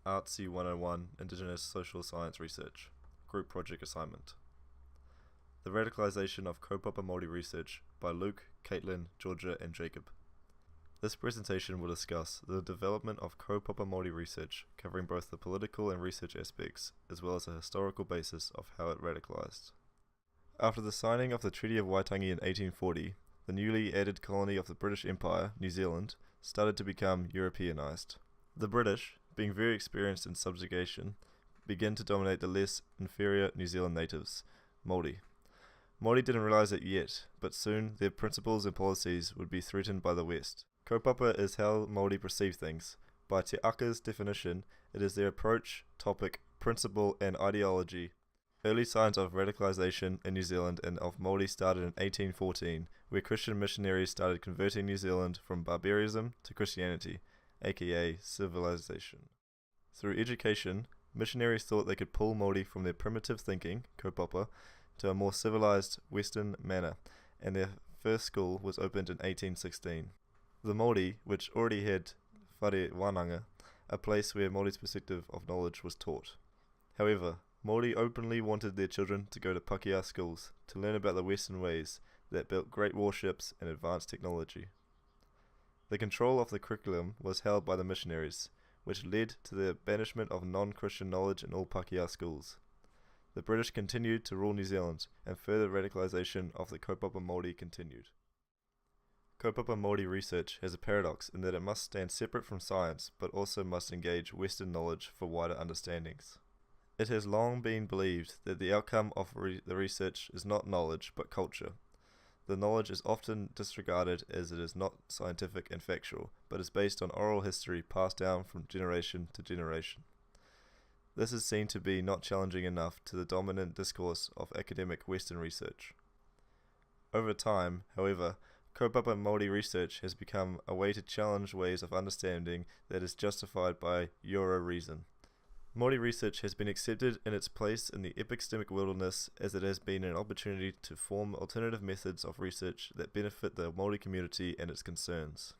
ARTSC101 Indigenous Social Science Research Group Project Assignment. The Radicalization of Kaupapa Māori Research by Luke, Caitlin, Georgia and Jacob. This presentation will discuss the development of Kaupapa Māori research, covering both the political and research aspects, as well as a historical basis of how it radicalized. After the signing of the Treaty of Waitangi in 1840, the newly added colony of the British Empire, New Zealand, started to become Europeanized. The British, being very experienced in subjugation, began to dominate the less inferior New Zealand natives, Māori. Māori didn't realize it yet, but soon their principles and policies would be threatened by the West. Kaupapa is how Māori perceive things. By Te Aka's definition, it is their approach, topic, principle and ideology. Early signs of radicalization in New Zealand and of Māori started in 1814, where Christian missionaries started converting New Zealand from barbarism to Christianity, aka civilization. Through education, missionaries thought they could pull Māori from their primitive thinking, kaupapa, to a more civilized Western manner, and their first school was opened in 1816. The Māori, which already had whare wānanga, a place where Māori's perspective of knowledge was taught. However, Māori openly wanted their children to go to Pākehā schools to learn about the Western ways that built great warships and advanced technology. The control of the curriculum was held by the missionaries, which led to the banishment of non-Christian knowledge in all Pākehā schools. The British continued to rule New Zealand, and further radicalization of the Kaupapa Māori continued. Kaupapa Māori research has a paradox in that it must stand separate from science, but also must engage Western knowledge for wider understandings. It has long been believed that the outcome of the research is not knowledge, but culture. The knowledge is often disregarded as it is not scientific and factual, but is based on oral history passed down from generation to generation. This is seen to be not challenging enough to the dominant discourse of academic Western research. Over time, however, Kaupapa Māori research has become a way to challenge ways of understanding that is justified by Euro reason. Māori research has been accepted in its place in the epistemic wilderness as it has been an opportunity to form alternative methods of research that benefit the Māori community and its concerns.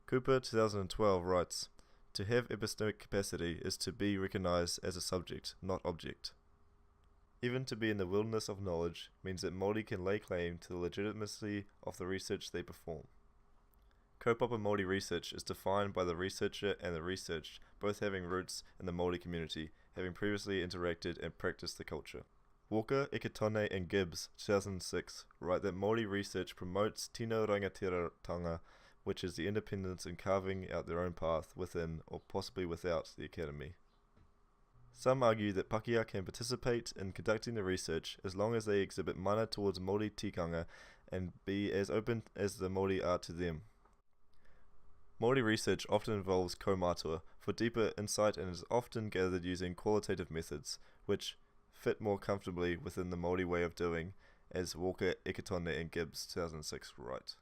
Cooper 2012 writes, "To have epistemic capacity is to be recognized as a subject, not object. Even to be in the wilderness of knowledge means that Māori can lay claim to the legitimacy of the research they perform." Kaupapa Māori research is defined by the researcher and the researched, both having roots in the Māori community, having previously interacted and practiced the culture. Walker, Ekitone and Gibbs, 2006, write that Māori research promotes tino rangatiratanga, which is the independence in carving out their own path within or possibly without the academy. Some argue that Pākehā can participate in conducting the research as long as they exhibit mana towards Māori tikanga and be as open as the Māori are to them. Māori research often involves kaumatua for deeper insight and is often gathered using qualitative methods, which fit more comfortably within the Māori way of doing, as Walker, Ekitone and Gibbs 2006 write.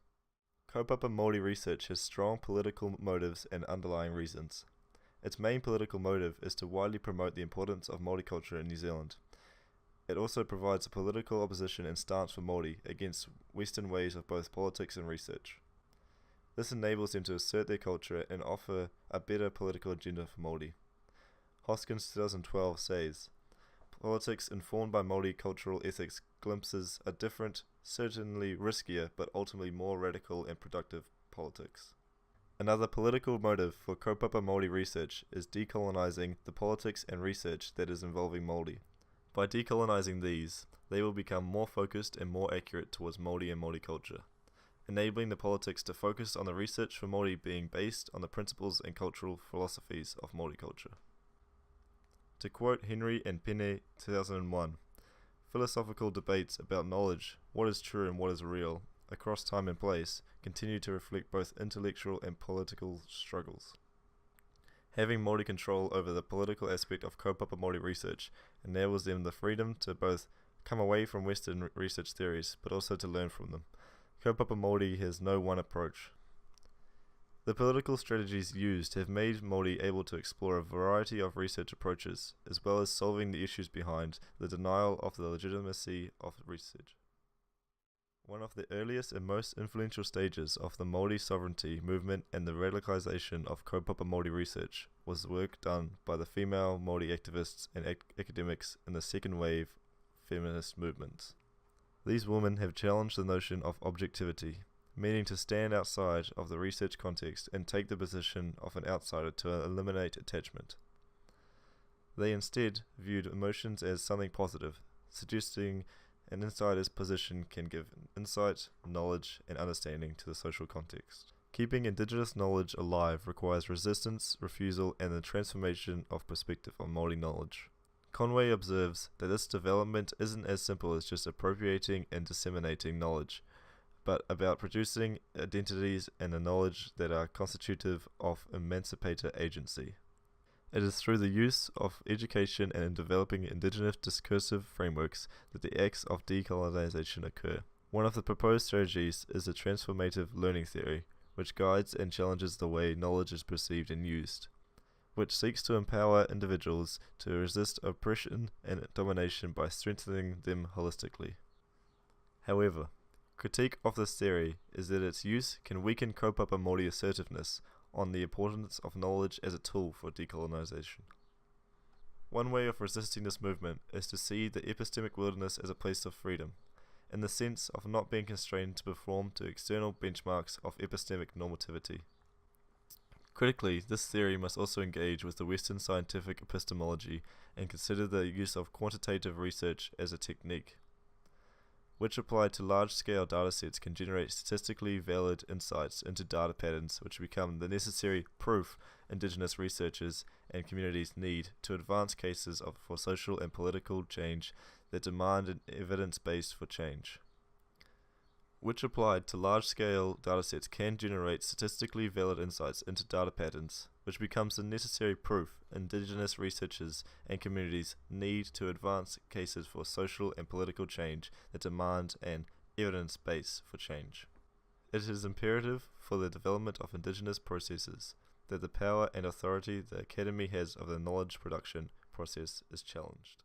Kaupapa Māori research has strong political motives and underlying reasons. Its main political motive is to widely promote the importance of Māori culture in New Zealand. It also provides a political opposition and stance for Māori against Western ways of both politics and research. This enables them to assert their culture and offer a better political agenda for Māori. Hoskins 2012 says, "Politics informed by Māori cultural ethics glimpses a different, certainly riskier, but ultimately more radical and productive politics." Another political motive for Kaupapa Māori research is decolonizing the politics and research that is involving Māori. By decolonizing these, they will become more focused and more accurate towards Māori and Māori culture, enabling the politics to focus on the research for Māori being based on the principles and cultural philosophies of Māori culture. To quote Henry and Pene 2001, "Philosophical debates about knowledge, what is true and what is real, across time and place, continue to reflect both intellectual and political struggles." Having Māori control over the political aspect of Kaupapa Māori research enables them the freedom to both come away from Western research theories, but also to learn from them. Kaupapa Māori has no one approach. The political strategies used have made Māori able to explore a variety of research approaches, as well as solving the issues behind the denial of the legitimacy of research. One of the earliest and most influential stages of the Māori sovereignty movement and the radicalisation of kaupapa Māori research was work done by the female Māori activists and academics in the second wave feminist movements. These women have challenged the notion of objectivity, meaning to stand outside of the research context and take the position of an outsider to eliminate attachment. They instead viewed emotions as something positive, suggesting an insider's position can give insight, knowledge, and understanding to the social context. Keeping Indigenous knowledge alive requires resistance, refusal, and the transformation of perspective on Māori knowledge. Conway observes that this development isn't as simple as just appropriating and disseminating knowledge, but about producing identities and the knowledge that are constitutive of emancipator agency. It is through the use of education and in developing Indigenous discursive frameworks that the acts of decolonization occur. One of the proposed strategies is the transformative learning theory, which guides and challenges the way knowledge is perceived and used, which seeks to empower individuals to resist oppression and domination by strengthening them holistically. However, critique of this theory is that its use can weaken kaupapa Māori assertiveness on the importance of knowledge as a tool for decolonization. One way of resisting this movement is to see the epistemic wilderness as a place of freedom, in the sense of not being constrained to perform to external benchmarks of epistemic normativity. Critically, this theory must also engage with the Western scientific epistemology and consider the use of quantitative research as a technique, which applied to large-scale datasets can generate statistically valid insights into data patterns which become the necessary proof Indigenous researchers and communities need to advance cases for social and political change that demand an evidence base for change. Which applied to large-scale datasets can generate statistically valid insights into data patterns, which becomes the necessary proof Indigenous researchers and communities need to advance cases for social and political change that demand an evidence base for change. It is imperative for the development of Indigenous processes that the power and authority the Academy has of the knowledge production process is challenged.